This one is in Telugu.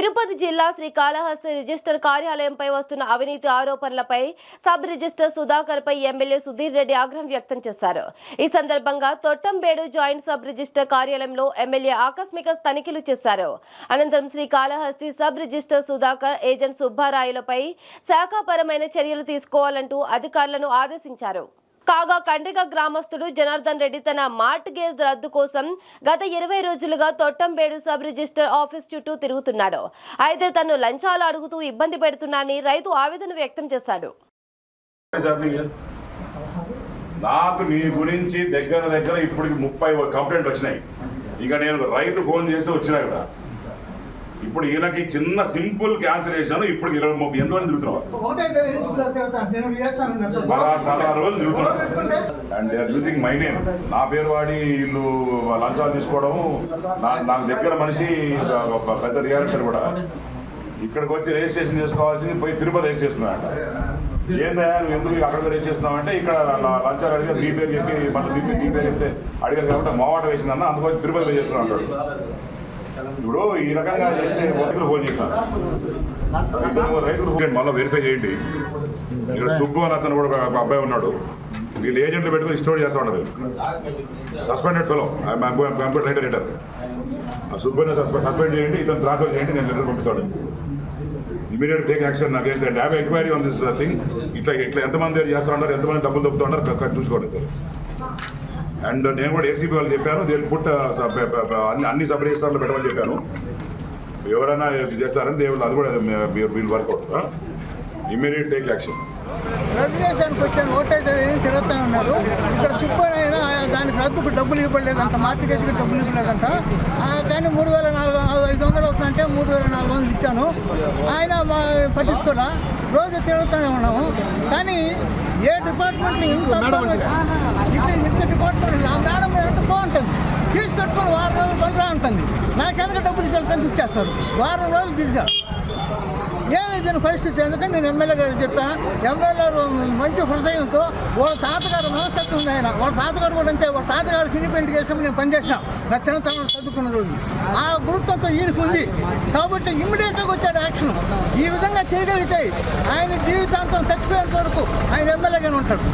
తిరుపతి జిల్లా శ్రీకాళహస్తి రిజిస్టర్ కార్యాలయంపై వస్తున్న అవినీతి ఆరోపణలపై సబ్ రిజిస్టర్ సుధాకర్ పై ఎమ్మెల్యే సుధీర్ రెడ్డి ఆగ్రహం వ్యక్తం చేశారు. ఈ సందర్భంగా తొట్టంబేడు జాయింట్ సబ్ రిజిస్టర్ కార్యాలయంలో ఎమ్మెల్యే ఆకస్మిక తనిఖీలు చేశారు. అనంతరం Srikalahasti sub register Sudhakar, agent సుబ్బారాయులపై శాఖాపరమైన చర్యలు తీసుకోవాలంటూ అధికారులను ఆదేశించారు. కాగా కండ్రిగ గ్రామస్తుడు జనార్దన్ రెడ్డి తన మార్ట్ గేజ్ రద్దు కోసం గత 20 రోజులుగా తొట్టంబేడు సబ్ రిజిస్టర్ ఆఫీస్ చుట్టూ తిరుగుతున్నాడు. అయితే తను లంచాలు అడుగుతూ ఇబ్బంది పెడుతున్నానని రైతు ఆవేదన వ్యక్తం చేశాడు. నాకు నీ గురించి దగ్గర ఇప్పటికి 30 కంప్లైంట్ వచ్చినాయి. ఇక నేను రైతు ఫోన్ చేసి వచ్చినా కదా, ఇప్పుడు ఈయనకి చిన్న సింపుల్ క్యాన్సిలేషన్ ఇప్పుడు 20-30 ఎన్ని రోజులు తిరుగుతున్నావు, 16 రోజులు తిరుగుతున్నావు. And they are using my name, నా పేరు వాడి వీళ్ళు లంచాలు తీసుకోవడము. నాకు దగ్గర మనిషి పెద్ద రియాలిటర్ కూడా ఇక్కడికి వచ్చి రిజిస్ట్రేషన్ చేసుకోవాల్సింది పోయి తిరుపతి రిజిస్ట్రేషన్ అంట. ఏందా నువ్వు ఎందుకు అక్కడ రిజిస్ట్రేషన్ అంటే ఇక్కడ లంచాలు అడిగారు, నీ పేరు చెప్పి మళ్ళీ నీ పేరు చెప్తే అడిగారు కాబట్టి మావాట వేసిందన్న, అందుకోసం తిరుపతి రిజిస్ట్రేషన్ అంటాడు. ఇప్పుడు ఈ రకంగా చేస్తే రైతులు ఫోన్ చేశాను, రైతులు మళ్ళీ వెరిఫై చేయండి. ఇక్కడ సుబ్బు అని అతను కూడా ఒక అబ్బాయి ఉన్నాడు, వీళ్ళు ఏజెంట్లు పెట్టుకుని స్టోర్ చేస్తూ ఉంటారు. Suspended fellow, computer writer. సుబ్బుని సస్పెండ్ చేయండి, ఇతను ట్రాన్స్ఫర్ చేయండి, నేను లెటర్ పంపిస్తాడు. ఇమీడియట్ టేక్ యాక్షన్ నాకు ఏంటంటే have enquiry on this thing. ఇట్లా ఎంతమంది చేస్తూ ఉంటారు, ఎంతమంది డబ్బులు దొబ్బుతూ ఉంటారు చూసుకోండి. అండ్ నేను కూడా ఏసీబీ వాళ్ళు చెప్పాను, దీన్ని పుట్ట అన్ని సబ్ రిజిస్టర్లు పెట్టమని చెప్పాను. ఎవరైనా చేస్తారని దేవుళ్ళు అది కూడా వీళ్ళు వర్కౌట్. Immediate take action. రెగ్యులేషన్కి వచ్చాను, ఓటైతే తిరుగుతూ ఉన్నారు. ఇక్కడ సుబ్బనైనా దానికి రద్దుకు డబ్బులు ఇవ్వలేదంట, మార్కెట్కి డబ్బులు ఇవ్వలేదంట. కానీ 3,500 అవుతుందంటే 3,400 ఇచ్చాను. ఆయన పట్టించుకోరా, రోజు తిరుగుతూనే ఉన్నాము. కానీ ఏ డిపార్ట్మెంట్ ఇంత డిపార్ట్మెంట్ ఆ మేడం అంటే బాగుంటుంది, ఫీజు కట్టుకొని వారం రోజులు పనిరా ఉంటుంది. నాకెందుకు డబ్బులు ఇచ్చేస్తాను ఇచ్చేస్తారు, వారం రోజులు తీసుకు. ఏమి దీని పరిస్థితి? ఎందుకంటే నేను ఎమ్మెల్యే గారు చెప్పాను, ఎమ్మెల్యే మంచి హృదయంతో వాళ్ళ తాతగారు మనస్తత్వం ఉంది. ఆయన వాళ్ళ తాతగారు కూడా అంతే, వాళ్ళ తాతగారు ఇండిపెండెంట్ చేసి నేను పనిచేసిన నా చిన్నతనం చదువుకున్న రోజు ఆ గురుత్వంతో ఈయనకు ఉంది. కాబట్టి ఇమ్మీడియట్గా వచ్చాడు యాక్షన్. ఈ విధంగా చేయగలిగితే ఆయన జీవితాంతం చచ్చిపోయేంత వరకు ఆయన ఎమ్మెల్యేగానే ఉంటాడు.